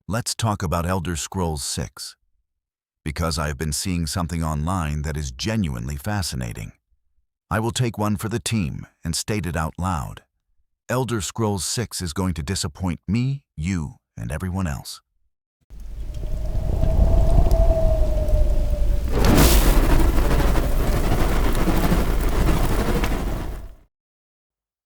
Let's talk about Elder Scrolls 6, because I have been seeing something online that is genuinely fascinating. I will take one for the team and state it out loud. Elder Scrolls 6 is going to disappoint me, you, and everyone else.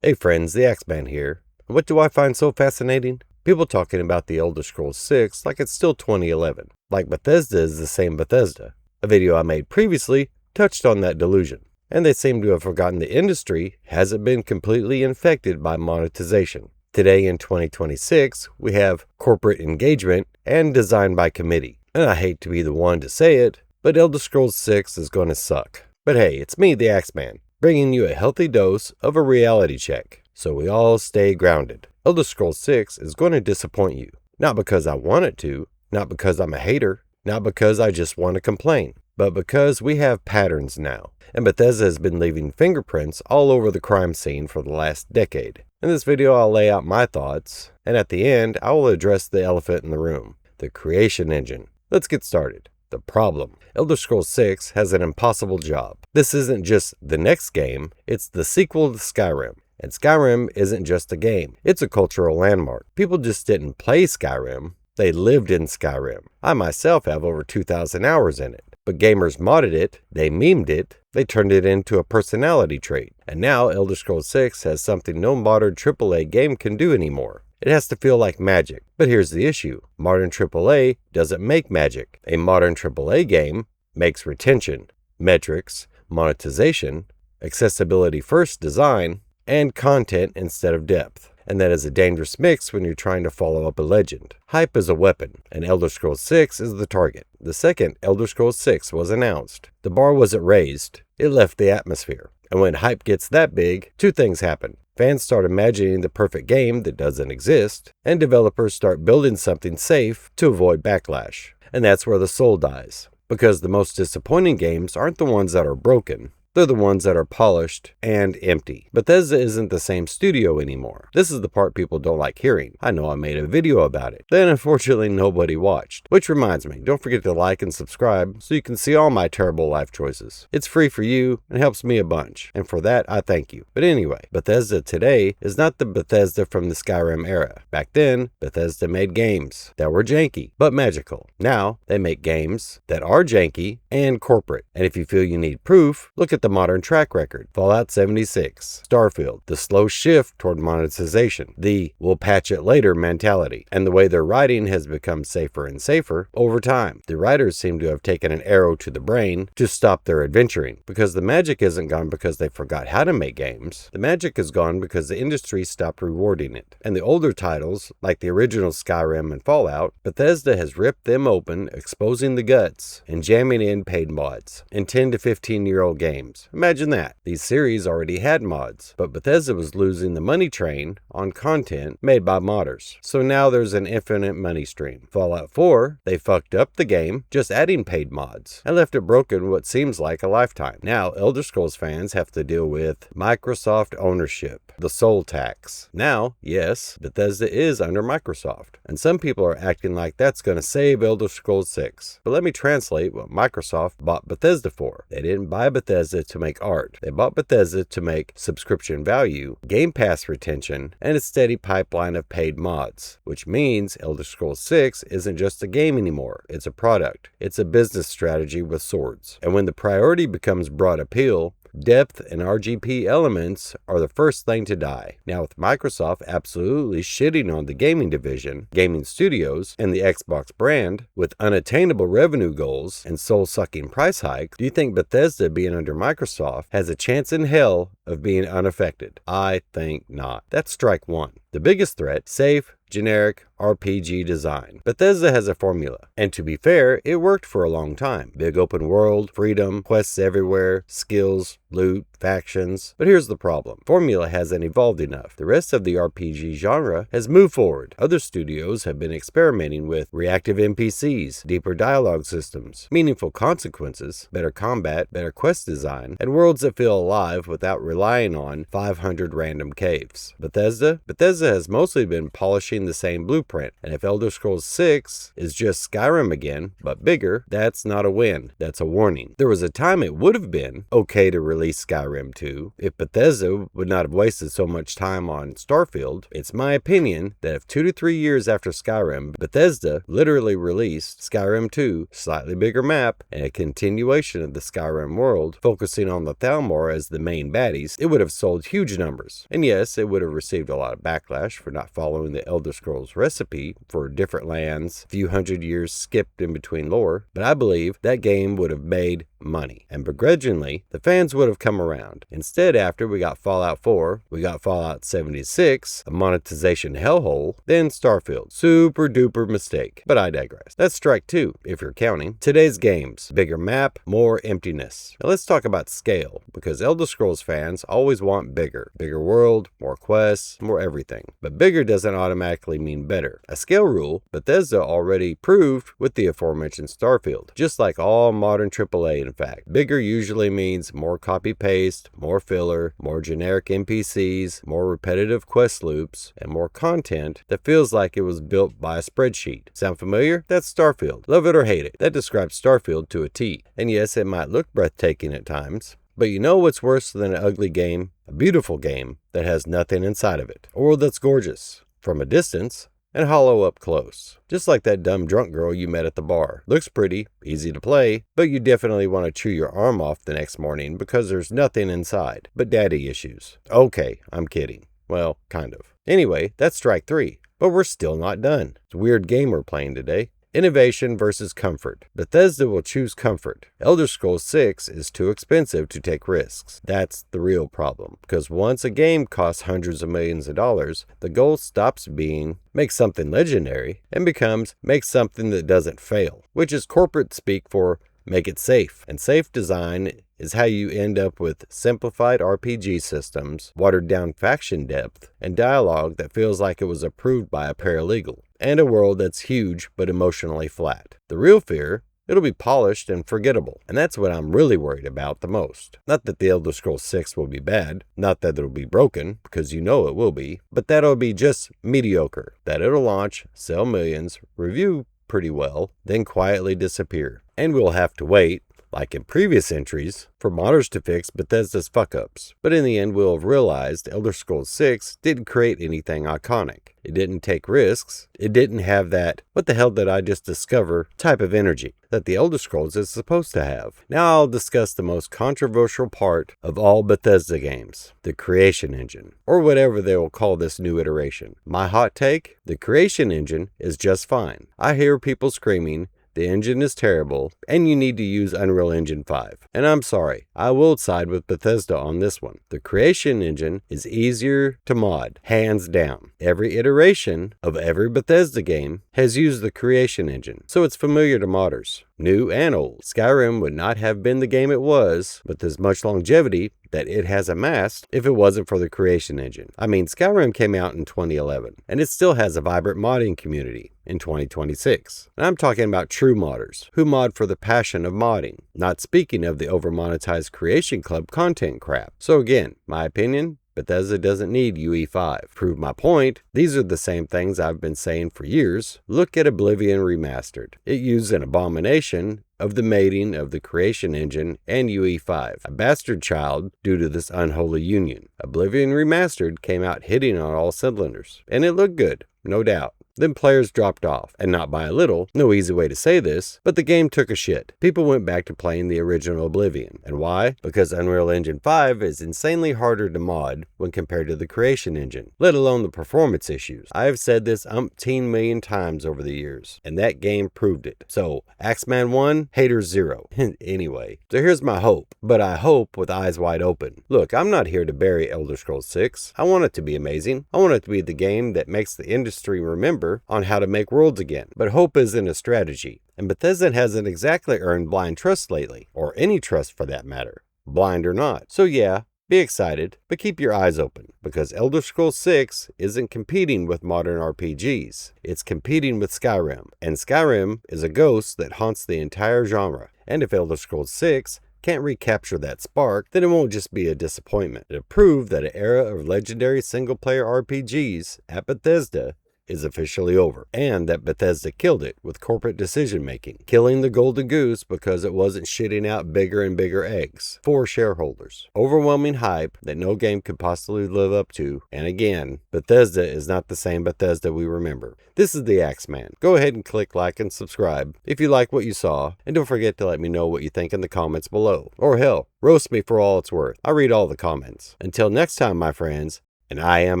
Hey friends, the Axeman here. What do I find so fascinating? People talking about the Elder Scrolls 6 like it's still 2011, like Bethesda is the same Bethesda. A video I made previously touched on that delusion, and they seem to have forgotten the industry hasn't been completely infected by monetization. Today in 2026, we have corporate engagement and design by committee. And I hate to be the one to say it, but Elder Scrolls 6 is going to suck. But hey, it's me, the Axeman, bringing you a healthy dose of a reality check, so we all stay grounded. Elder Scrolls 6 is going to disappoint you. Not because I want it to, not because I'm a hater, not because I just want to complain, but because we have patterns now. And Bethesda has been leaving fingerprints all over the crime scene for the last decade. In this video, I'll lay out my thoughts, and at the end, I will address the elephant in the room, the creation engine. Let's get started. The problem. Elder Scrolls 6 has an impossible job. This isn't just the next game, it's the sequel to Skyrim. And Skyrim isn't just a game, it's a cultural landmark. People just didn't play Skyrim, they lived in Skyrim. I myself have over 2,000 hours in it. But gamers modded it, they memed it, they turned it into a personality trait. And now Elder Scrolls 6 has something no modern AAA game can do anymore. It has to feel like magic. But here's the issue. Modern AAA doesn't make magic. A modern AAA game makes retention, metrics, monetization, accessibility-first design, and content instead of depth. And that is a dangerous mix when you're trying to follow up a legend. Hype is a weapon, and Elder Scrolls 6 is the target. The second Elder Scrolls 6 was announced, the bar wasn't raised, it left the atmosphere. And when hype gets that big, two things happen. Fans start imagining the perfect game that doesn't exist, and developers start building something safe to avoid backlash. And that's where the soul dies. Because the most disappointing games aren't the ones that are broken, they're the ones that are polished and empty. Bethesda isn't the same studio anymore. This is the part people don't like hearing. I know I made a video about it. Then unfortunately nobody watched. Which reminds me, don't forget to like and subscribe so you can see all my terrible life choices. It's free for you and helps me a bunch. And for that, I thank you. But anyway, Bethesda today is not the Bethesda from the Skyrim era. Back then, Bethesda made games that were janky, but magical. Now, they make games that are janky and corporate. And if you feel you need proof, look at the modern track record. Fallout 76, Starfield, the slow shift toward monetization, the we'll patch it later mentality, and the way their writing has become safer and safer over time. The writers seem to have taken an arrow to the brain to stop their adventuring, because the magic isn't gone because they forgot how to make games. The magic is gone because the industry stopped rewarding it. And the older titles, like the original Skyrim and Fallout, Bethesda has ripped them open, exposing the guts, and jamming in paid mods in 10 to 15-year-old games. Imagine that. These series already had mods, but Bethesda was losing the money train on content made by modders. So now there's an infinite money stream. Fallout 4, they fucked up the game, just adding paid mods, and left it broken what seems like a lifetime. Now Elder Scrolls fans have to deal with Microsoft ownership, the soul tax. Now, yes, Bethesda is under Microsoft, and some people are acting like that's going to save Elder Scrolls 6. But let me translate what Microsoft bought Bethesda for. They didn't buy Bethesda to make art. They bought Bethesda to make subscription value, Game Pass retention, and a steady pipeline of paid mods, which means Elder Scrolls 6 isn't just a game anymore. It's a product. It's a business strategy with swords. And when the priority becomes broad appeal, depth and RGP elements are the first thing to die. Now with Microsoft absolutely shitting on the gaming division, gaming studios, and the Xbox brand, with unattainable revenue goals and soul-sucking price hikes, do you think Bethesda being under Microsoft has a chance in hell of being unaffected? I think not. That's strike one. The biggest threat, safe, generic RPG design. Bethesda has a formula, and to be fair, it worked for a long time. Big open world, freedom, quests everywhere, skills, loot, factions. But here's the problem. Formula hasn't evolved enough. The rest of the RPG genre has moved forward. Other studios have been experimenting with reactive NPCs, deeper dialogue systems, meaningful consequences, better combat, better quest design, and worlds that feel alive without relying on 500 random caves. Bethesda has mostly been polishing the same blueprint, and if Elder Scrolls 6 is just Skyrim again, but bigger, that's not a win. That's a warning. There was a time it would have been okay to release Skyrim 2 if Bethesda would not have wasted so much time on Starfield. It's my opinion that if 2 to 3 years after Skyrim, Bethesda literally released Skyrim 2, slightly bigger map, and a continuation of the Skyrim world, focusing on the Thalmor as the main baddies, it would have sold huge numbers. And yes, it would have received a lot of backlash for not following the Elder Scrolls recipe for different lands, a few hundred years skipped in between lore, but I believe that game would have made money, and begrudgingly, the fans would have come around. Instead, after we got Fallout 4, we got Fallout 76, a monetization hellhole, then Starfield. Super duper mistake, but I digress. That's strike 2, if you're counting. Today's games, bigger map, more emptiness. Now let's talk about scale, because Elder Scrolls fans always want bigger. Bigger world, more quests, more everything. But bigger doesn't automatically mean better. A scale rule, Bethesda already proved with the aforementioned Starfield. Just like all modern AAA, in fact. Bigger usually means more copy-paste, more filler, more generic NPCs, more repetitive quest loops, and more content that feels like it was built by a spreadsheet. Sound familiar? That's Starfield. Love it or hate it. That describes Starfield to a T. And yes, it might look breathtaking at times, but you know what's worse than an ugly game? A beautiful game that has nothing inside of it. Or that's gorgeous from a distance and hollow up close. Just like that dumb drunk girl you met at the bar. Looks pretty, easy to play, but you definitely want to chew your arm off the next morning because there's nothing inside but daddy issues. Okay, I'm kidding. Well, kind of. Anyway, that's strike 3. But we're still not done. It's a weird game we're playing today. Innovation versus comfort. Bethesda will choose comfort. Elder Scrolls 6 is too expensive to take risks. That's the real problem. Because once a game costs hundreds of millions of dollars, the goal stops being make something legendary and becomes make something that doesn't fail, which is corporate speak for make it safe. And safe design is how you end up with simplified RPG systems, watered down faction depth, and dialogue that feels like it was approved by a paralegal, and a world that's huge but emotionally flat. The real fear, it'll be polished and forgettable, and that's what I'm really worried about the most. Not that the Elder Scrolls 6 will be bad, not that it'll be broken, because you know it will be, but that it'll be just mediocre, that it'll launch, sell millions, review pretty well, then quietly disappear. And we'll have to wait, like in previous entries, for modders to fix Bethesda's fuck-ups. But in the end, we'll have realized Elder Scrolls 6 didn't create anything iconic. It didn't take risks. It didn't have that, what the hell did I just discover, type of energy that the Elder Scrolls is supposed to have. Now I'll discuss the most controversial part of all Bethesda games, the creation engine, or whatever they will call this new iteration. My hot take? The creation engine is just fine. I hear people screaming, the engine is terrible, and you need to use Unreal Engine 5. And I'm sorry, I will side with Bethesda on this one. The creation engine is easier to mod, hands down. Every iteration of every Bethesda game has used the creation engine, so it's familiar to modders, new and old. Skyrim would not have been the game it was with as much longevity that it has amassed if it wasn't for the creation engine. I mean, Skyrim came out in 2011, and it still has a vibrant modding community in 2026. And I'm talking about true modders, who mod for the passion of modding, not speaking of the over-monetized Creation Club content crap. So again, my opinion, Bethesda doesn't need UE5. Prove my point, these are the same things I've been saying for years. Look at Oblivion Remastered. It used an abomination of the mating of the creation engine and UE5, a bastard child due to this unholy union. Oblivion Remastered came out hitting on all cylinders, and it looked good, no doubt. Then players dropped off, and not by a little, no easy way to say this, but the game took a shit. People went back to playing the original Oblivion. And why? Because Unreal Engine 5 is insanely harder to mod when compared to the creation engine, let alone the performance issues. I have said this umpteen million times over the years, and that game proved it. So, Axeman 1, haters 0. Anyway, so here's my hope, but I hope with eyes wide open. Look, I'm not here to bury Elder Scrolls 6. I want it to be amazing. I want it to be the game that makes the industry remember on how to make worlds again. But hope isn't a strategy, and Bethesda hasn't exactly earned blind trust lately, or any trust for that matter. blind or not. So yeah, be excited, but keep your eyes open, because Elder Scrolls 6 isn't competing with modern RPGs. It's competing with Skyrim, and Skyrim is a ghost that haunts the entire genre. And if Elder Scrolls 6 can't recapture that spark, then it won't just be a disappointment. It'll prove that an era of legendary single-player RPGs at Bethesda is officially over, and that Bethesda killed it with corporate decision-making, killing the golden goose because it wasn't shitting out bigger and bigger eggs for shareholders. Overwhelming hype that no game could possibly live up to, and again, Bethesda is not the same Bethesda we remember. This is the Axeman. Go ahead and click like and subscribe if you like what you saw, and don't forget to let me know what you think in the comments below. Or hell, roast me for all it's worth. I read all the comments. Until next time, my friends, and I am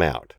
out.